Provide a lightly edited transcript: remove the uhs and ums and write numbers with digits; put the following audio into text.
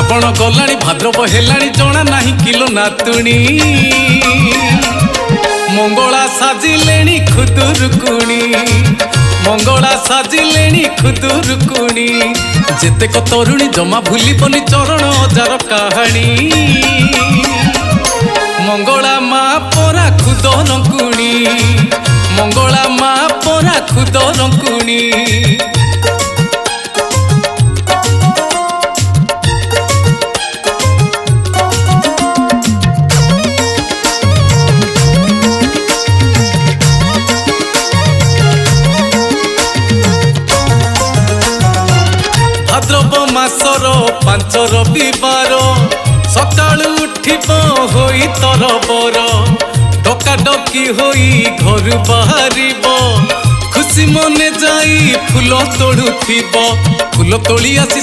श्रावण गलाणी भाद्रव हेलाणी जना नाही किलो नातुणी मंगला साजिलेणी खुदुरुकुणी मंगला साजिलेणी खुदुरुकुणी जेतेक तरुणी जमा भूलिबनी चरण अजार कहानी मंगला माँ परा खुदरकुणी मंगला माँ परा खुदरकुणी भाद्रव मासर 5 रविवार सकाळु उठिब होई तरबर डका डकी होई घर बाहरिब खुशी मने जाई फूल तोड़ुथिब फूल तोड़ी आसी